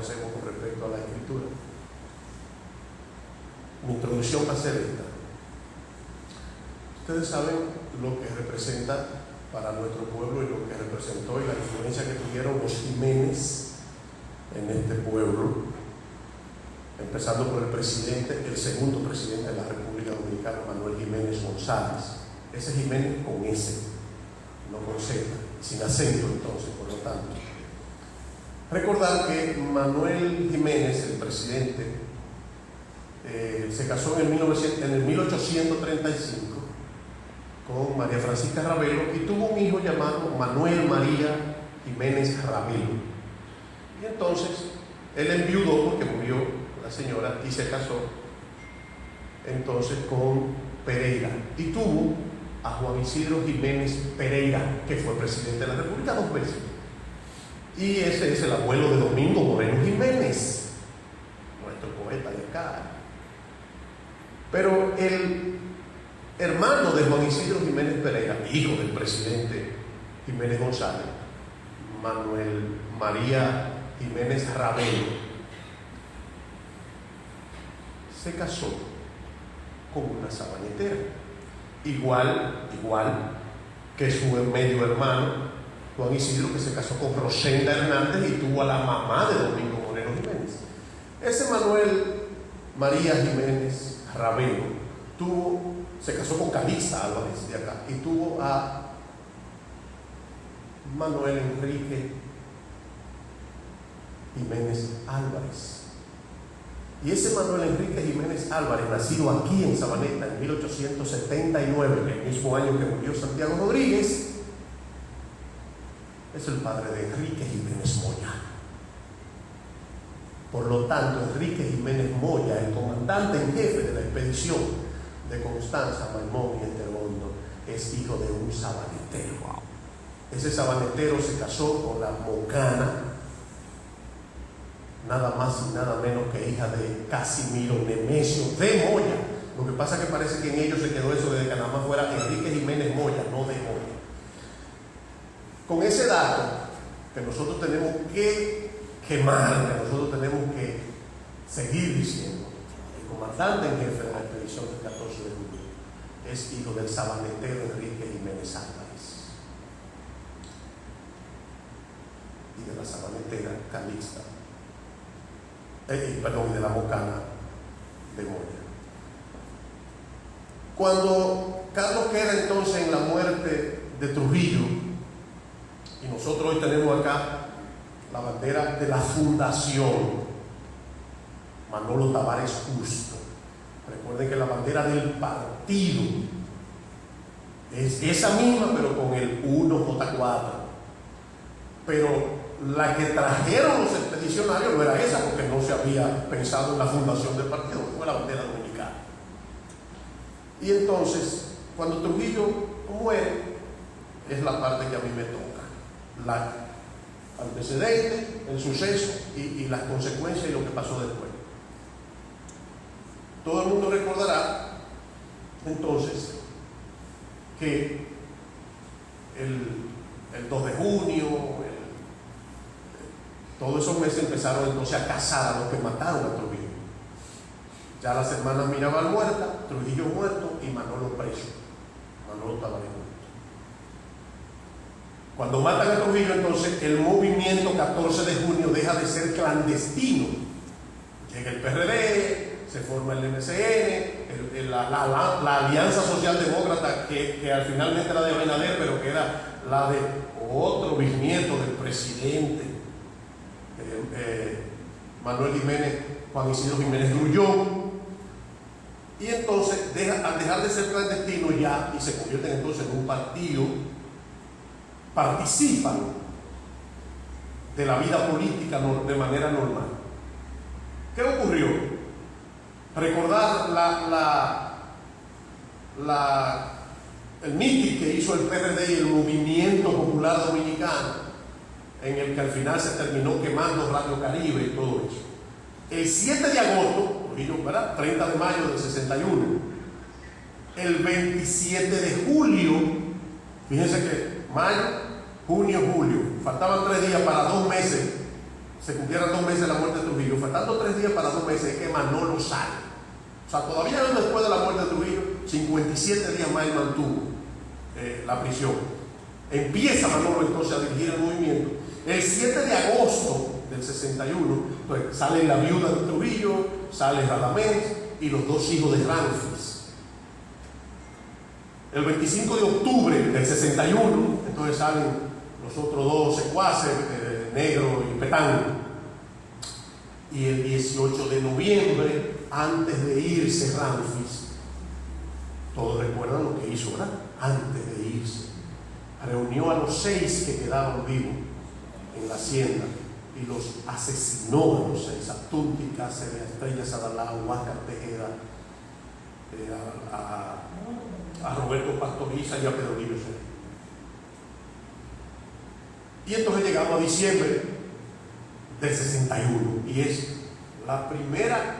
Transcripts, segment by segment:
hacemos con respecto a la escritura. Mi introducción va a ser esta. Ustedes saben lo que representa para nuestro pueblo y lo que representó y la influencia que tuvieron los Jiménez en este pueblo, empezando por el presidente, el segundo presidente de la República Dominicana, Manuel Jiménez González. Ese Jiménez con S, no con Z, sin acento entonces, por lo tanto. Recordar que Manuel Jiménez, el presidente, se casó en el 1835 con María Francisca Ravelo y tuvo un hijo llamado Manuel María Jiménez Ravelo. Y entonces él enviudó porque murió la señora y se casó entonces con Pereira y tuvo a Juan Isidro Jiménez Pereira, que fue presidente de la República 2 veces. Y ese es el abuelo de Domingo Moreno Jiménez, nuestro poeta de acá. Pero el hermano de Juan Isidro Jiménez Pereira, hijo del presidente Jiménez González, Manuel María Jiménez Ravelo, se casó con una sabanetera, igual que su medio hermano Juan Isidro, que se casó con Rosenda Hernández y tuvo a la mamá de Domingo Moreno Jiménez. Ese Manuel María Jiménez Ravelo se casó con Calixta Álvarez de acá y tuvo a Manuel Enrique Jiménez Álvarez. Y ese Manuel Enrique Jiménez Álvarez, nacido aquí en Sabaneta en 1879, el mismo año que murió Santiago Rodríguez, es el padre de Enrique Jiménez Moya. Por lo tanto, Enrique Jiménez Moya, el comandante en jefe de la expedición de Constanza, Maimón y Enterbondo, es hijo de un sabanetero. Ese sabanetero se casó con la mocana, nada más y nada menos que hija de Casimiro Nemesio de Moya. Lo que pasa es que parece que en ellos se quedó eso de que nada más fuera Enrique Jiménez Moya, no de Moya. Con ese dato que nosotros tenemos que quemar, que nosotros tenemos que seguir diciendo, el comandante en jefe de la expedición del 14 de julio es hijo del sabanetero Enrique Jiménez Álvarez y de la sabanetera Calixta, de la mocana de Moya. Cuando Carlos queda entonces en la muerte de Trujillo, y nosotros hoy tenemos acá la bandera de la Fundación Manolo Tavares Justo. Recuerden que la bandera del partido es esa misma, pero con el 1J4. Pero la que trajeron los expedicionarios no era esa, porque no se había pensado en la fundación del partido, fue la bandera dominicana. Y entonces, cuando Trujillo muere, es la parte que a mí me toca. La antecedente, el suceso y las consecuencias y lo que pasó después. Todo el mundo recordará entonces que el 2 de junio, todos esos meses empezaron entonces a cazar a los que mataron a Trujillo. Ya las hermanas Mirabal muertas, Trujillo muerto y Manolo preso, Manolo Tavares. Cuando matan a Trujillo, entonces el movimiento 14 de junio deja de ser clandestino. Llega el PRD, se forma el MCN, la Alianza Socialdemócrata, que al finalmente era de Abinader, pero que era la de otro bisnieto del presidente, Manuel Jiménez, Juan Isidro Jiménez Grullón. Y entonces, al dejar de ser clandestino ya, y se convierten entonces en un partido, participan de la vida política de manera normal. ¿Qué ocurrió? Recordar el mitin que hizo el PRD y el Movimiento Popular Dominicano, en el que al final se terminó quemando Radio Caribe y todo eso. El 7 de agosto, ¿verdad? 30 de mayo del 61, el 27 de julio, fíjense que mayo, junio, julio, faltaban 3 días para 2 meses, se cumplieran 2 meses de la muerte de Trujillo, faltando 3 días para 2 meses, es que Manolo sale. O sea, todavía después de la muerte de Trujillo, 57 días más él mantuvo la prisión. Empieza Manolo entonces a dirigir el movimiento. El 7 de agosto del 61, pues, sale la viuda de Trujillo, sale Radamés y los 2 hijos de Ramfis. El 25 de octubre del 61, entonces salen los otros 2 secuaces, Negro y Petán. Y el 18 de noviembre, antes de irse Ramfis, todos recuerdan lo que hizo, ¿verdad? Antes de irse, reunió a los 6 que quedaban vivos en la hacienda y los asesinó a los 6: a Tunti Cáceres, a Estrella Sadalá, a Huáscar Tejeda, a Roberto Pastoriza y a Pedro Livio Serrano. Y entonces llegamos a diciembre del 61 y es la primera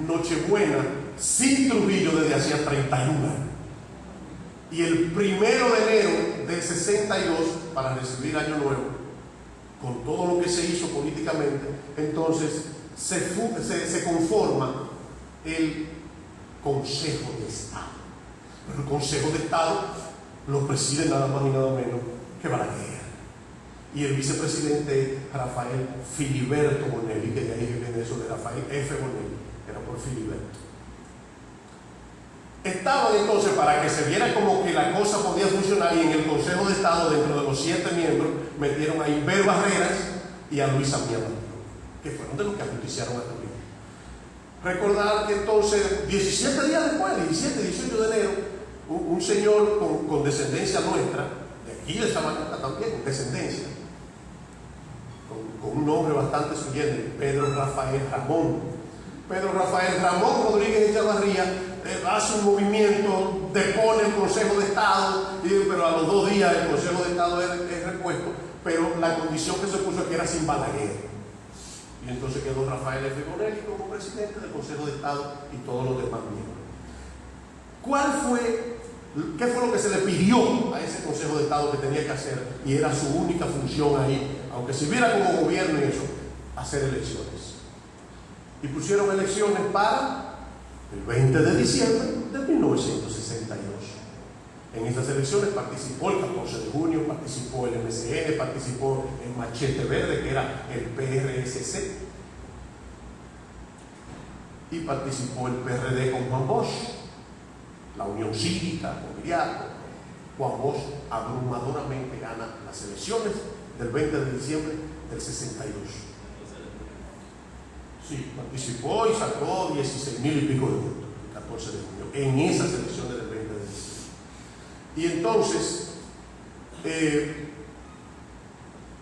Nochebuena sin Trujillo desde hacía 31 años. Y el 1 de enero del 62, para recibir Año Nuevo, con todo lo que se hizo políticamente, entonces se conforma el Consejo de Estado. Pero el Consejo de Estado lo preside nada más y nada menos que Balaguer. Y el vicepresidente es Rafael Filiberto Bonelli, que de ahí viene eso de Rafael F. Bonelli, era por Filiberto. Estaban entonces, para que se viera como que la cosa podía funcionar, y en el Consejo de Estado, dentro de los 7 miembros, metieron a Inver Barreras y a Luis Amía Martínez, que fueron de los que ajusticiaron a Trujillo. Recordar que entonces, 17 días después, 17, 18 de enero, un señor con descendencia nuestra, de aquí de Samaná también, con descendencia, con un nombre bastante suyente, Pedro Rafael Ramón Rodríguez Echavarría, hace un movimiento, depone el Consejo de Estado, pero a los 2 días el Consejo de Estado es repuesto, pero la condición que se puso aquí era sin Balaguer. Y entonces quedó Rafael F. Bonelli como presidente del Consejo de Estado y todos los demás miembros. ¿Qué fue lo que se le pidió a ese Consejo de Estado que tenía que hacer? Y era su única función ahí, aunque sirviera como gobierno y eso, hacer elecciones. Y pusieron elecciones para el 20 de diciembre de 1962. En esas elecciones participó el 14 de junio, participó el MCN, participó el Machete Verde, que era el PRSC, y participó el PRD con Juan Bosch, la Unión Cívica con Viriato. Juan Bosch abrumadoramente gana las elecciones del 20 de diciembre del 62. Sí, participó y sacó 16.000 y pico de votos el 14 de junio en esas elecciones del 20 de diciembre. Y entonces,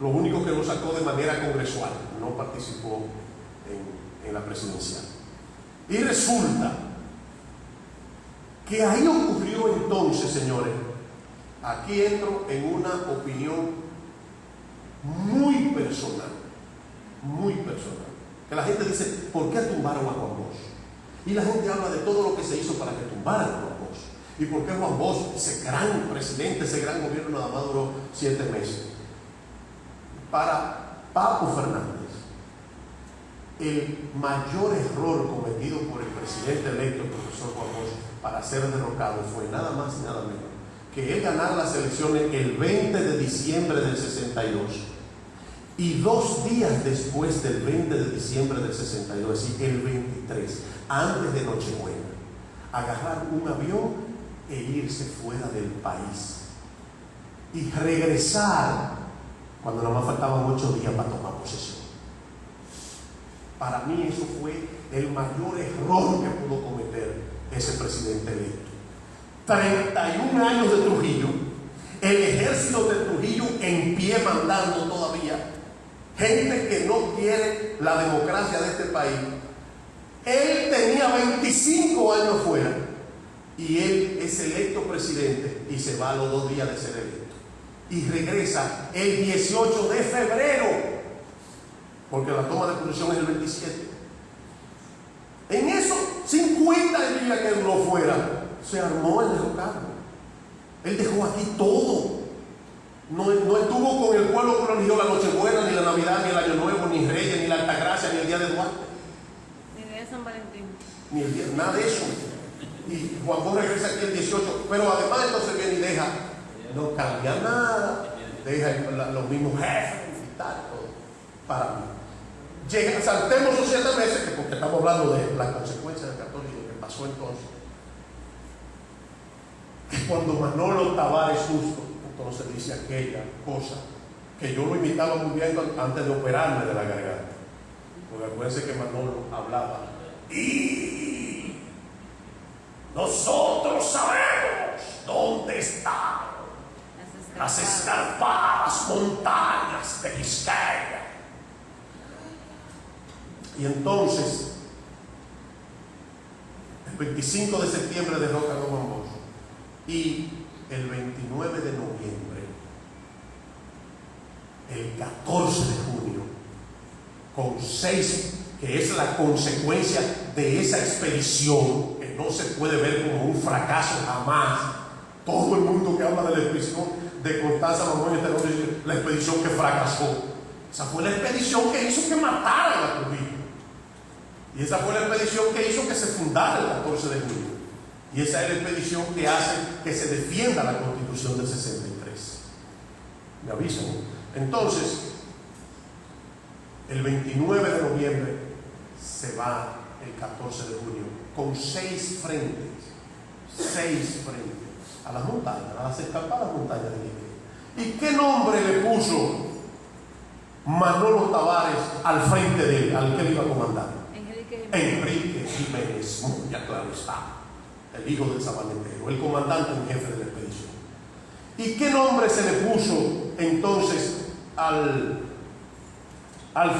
lo único que lo sacó de manera congresual, no participó en la presidencial. Y resulta que ahí ocurrió entonces, señores, aquí entro en una opinión muy personal, que la gente dice: ¿por qué tumbaron a Juan Bosch? Y la gente habla de todo lo que se hizo para que tumbaran a Juan Bosch. ¿Y por qué Juan Bosch, ese gran presidente, ese gran gobierno, nada más duró 7 meses? Para Papo Fernández, el mayor error cometido por el presidente electo, el profesor Juan Bosch, para ser derrocado fue nada más y nada menos que él ganar las elecciones el 20 de diciembre del 62 y 2 días después del 20 de diciembre del 62, es decir, el 23, antes de Nochebuena, agarrar un avión e irse fuera del país y regresar cuando nada más faltaban 8 días para tomar posesión. Para mí eso fue el mayor error que pudo cometer ese presidente electo. 31 años de Trujillo, el ejército de Trujillo en pie mandando todavía, gente que no quiere la democracia de este país. Él tenía 25 años fuera y él es electo presidente y se va a los 2 días de ser electo y regresa el 18 de febrero, porque la toma de posesión es el 27. En esos 50 días que duró fuera, se armó el derrocado. Él dejó aquí todo. No estuvo con el pueblo que religió la Nochebuena, ni la Navidad, ni el Año Nuevo, ni Reyes, ni la Altagracia, ni el Día de Duarte. Ni de San Valentín. Ni el día, nada de eso. Y Juan Bosch regresa aquí el 18, pero además entonces viene y deja, no cambia nada, deja los mismos jefes y tal, todo, para mí. Saltemos los 7 meses, porque estamos hablando de las consecuencias del católico que pasó entonces. Que cuando Manolo Tavares Justo, entonces dice aquella cosa, que yo lo imitaba muy bien antes de operarme de la garganta. Porque acuérdense que Manolo hablaba, y nosotros sabemos dónde están las escarpadas montañas de Quisqueya. Y entonces, el 25 de septiembre derrocan a Juan Bosch y el 29 de noviembre, el 14 de junio, con 6, que es la consecuencia de esa expedición, que no se puede ver como un fracaso jamás. Todo el mundo que habla de la expedición de Constanza Mamón y dice la expedición que fracasó. Esa fue la expedición que hizo que mataran a Trujillo. Y esa fue la expedición que hizo que se fundara el 14 de junio. Y esa es la expedición que hace que se defienda la Constitución del 63. ¿Me avisan? Entonces, el 29 de noviembre se va el 14 de junio con 6 frentes a las montañas, a las escarpadas montañas de Quique. ¿Y qué nombre le puso Manolo Tavares al frente de él, al que él iba a comandar? Enrique Jiménez, ya claro está, el hijo del sabanetero, el comandante en jefe de la expedición. ¿Y qué nombre se le puso entonces al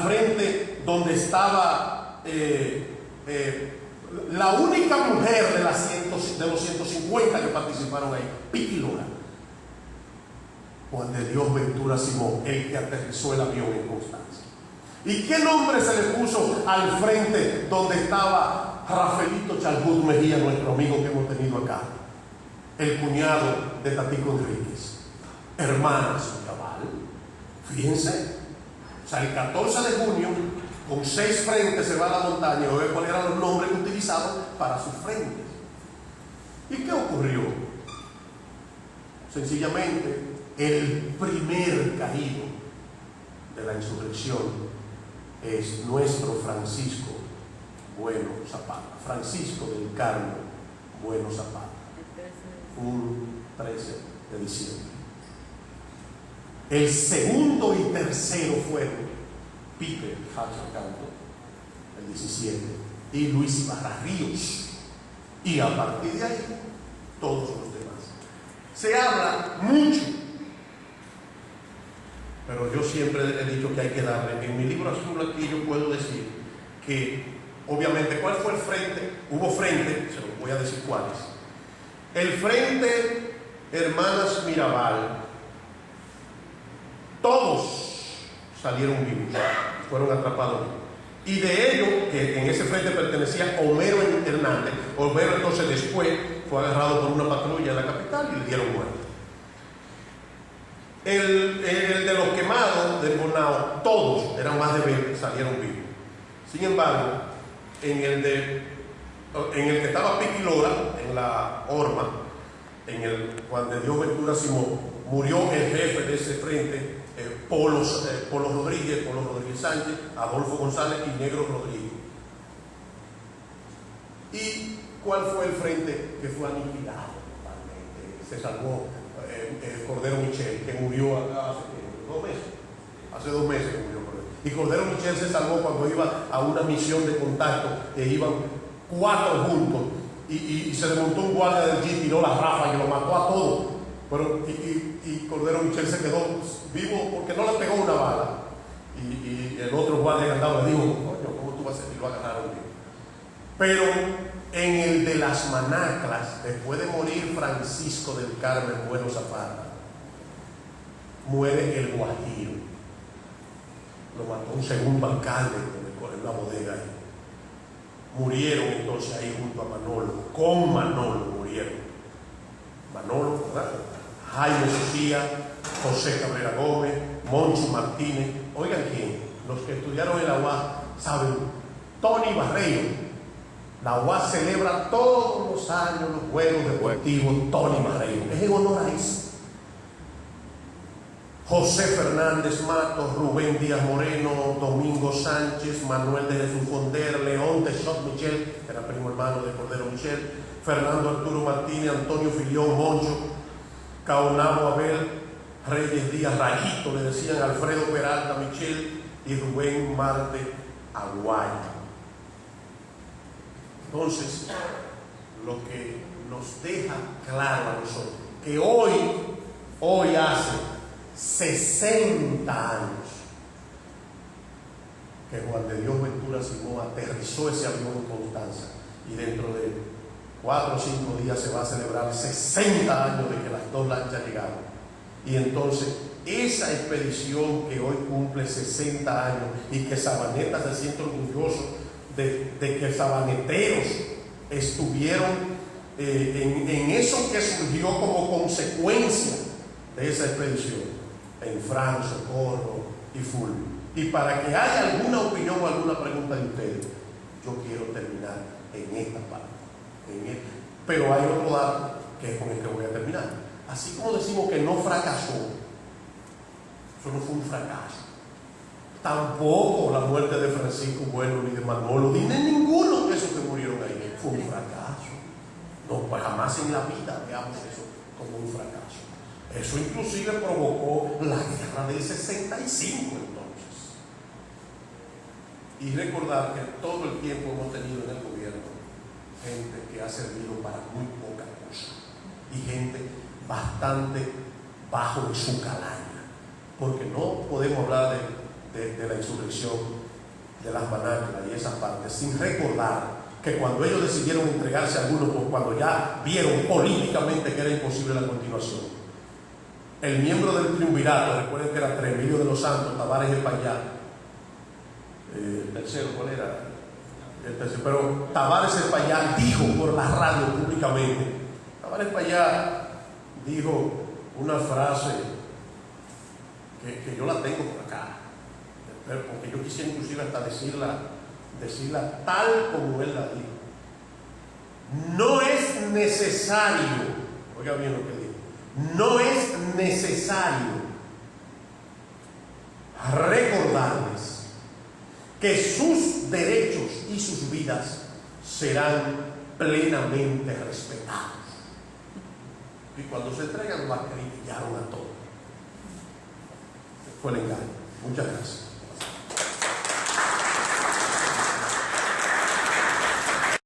frente donde estaba la única mujer de los 150 que participaron ahí, Piqui Lora? Juan de Dios Ventura Simón, el que aterrizó el avión en Constanza. ¿Y qué nombre se le puso al frente donde estaba Rafaelito Chalbut Mejía, nuestro amigo que hemos tenido acá? El cuñado de Tatico Enríquez. Hermanas Cabal. Fíjense. O sea, el 14 de junio, con 6 frentes se va a la montaña. Y ver cuáles eran los nombres que utilizaban para sus frentes. ¿Y qué ocurrió? Sencillamente, el primer caído de la insurrección es nuestro Francisco Bueno Zapata, Francisco del Carmen Bueno Zapata, un 13 de diciembre. El segundo y tercero fueron Pipe Hacho Canto, el 17, y Luis Ibarra Ríos, y a partir de ahí todos los demás. Se habla mucho, pero yo siempre he dicho que hay que darle. En mi libro azul aquí yo puedo decir que, obviamente, ¿cuál fue el frente? Hubo frente, se los voy a decir cuáles. El frente Hermanas Mirabal, todos salieron vivos, fueron atrapados. Y de ellos, que en ese frente pertenecía Homero Hernández, Homero entonces después fue agarrado por una patrulla en la capital y le dieron muerte. El de los quemados del Bonao, todos, eran más de 20, salieron vivos. Sin embargo, en el que estaba Piqui Lora, en la Horma, en el Juan de Dios Ventura Simón, murió el jefe de ese frente, Polo Rodríguez Sánchez, Adolfo González y Negro Rodríguez. ¿Y cuál fue el frente que fue aniquilado totalmente? Se salvó Cordero Michel, que murió hace 2 meses que murió Cordero. Y Cordero Michel se salvó cuando iba a una misión de contacto, que iban 4 juntos, y se desmontó un guardia del jeep, tiró la ráfaga y lo mató a todos. Pero, y Cordero Michel se quedó vivo porque no le pegó una bala. Y el otro guardia que andaba le dijo: coño, ¿cómo tú vas a hacer? Y lo agarraron bien. Pero en el de las Manaclas, después de morir Francisco del Carmen Bueno Zapata, muere el Guajiro. Lo mató un segundo alcalde en una bodega ahí. Murieron entonces ahí junto a Manolo, con Manolo murieron. Manolo, ¿verdad? Jaime Sofía, José Cabrera Gómez, Moncho Martínez. Oigan quién, los que estudiaron en la UAS saben, Tony Barreiro. La UAS celebra todos los años los Juegos Deportivos Tony Barreiro. Es en honor a eso. José Fernández Matos, Rubén Díaz Moreno, Domingo Sánchez, Manuel de Jesús Fonder, León de Shot Michel, que era primo hermano de Cordero Michel, Fernando Arturo Martínez, Antonio Filión Moncho, Caonabo Abel, Reyes Díaz Rayito, le decían Alfredo Peralta Michel y Rubén Marte Aguaya. Entonces, lo que nos deja claro a nosotros, que hoy hace 60 años que Juan de Dios Ventura Simón aterrizó ese avión en Constanza, y dentro de 4 o 5 días se va a celebrar 60 años de que las 2 lanchas llegaron. Y entonces esa expedición que hoy cumple 60 años y que Sabaneta se siente orgulloso de que sabaneteros estuvieron en eso que surgió como consecuencia de esa expedición, en Fran, Socorro y Fulvio. Y para que haya alguna opinión o alguna pregunta de ustedes, yo quiero terminar en esta parte. Pero hay otro dato que es con el que voy a terminar. Así como decimos que no fracasó, eso no fue un fracaso. Tampoco la muerte de Francisco Bueno ni de Manolo, ni de ninguno de esos que murieron ahí fue un fracaso. No, pues jamás en la vida veamos eso como un fracaso. Eso inclusive provocó la guerra del 65 entonces. Y recordar que todo el tiempo hemos tenido en el gobierno gente que ha servido para muy poca cosa y gente bastante bajo en su calaña, porque no podemos hablar de la insurrección de las Manáculas y esas partes sin recordar que cuando ellos decidieron entregarse a algunos, cuando ya vieron políticamente que era imposible la continuación, el miembro del triunvirato, recuerden que era Tremilio de los Santos, Tavares Espaillá, el tercero, ¿cuál era? El tercero, pero Tavares Espaillá dijo por la radio públicamente, Tavares Espaillá dijo una frase que yo la tengo por acá, porque yo quisiera inclusive hasta decirla tal como él la dijo. No es necesario, oiga bien lo que dijo, no es necesario recordarles que sus derechos y sus vidas serán plenamente respetados. Y cuando se entregan, lo acribillaron a todos. Fue el engaño. Muchas gracias.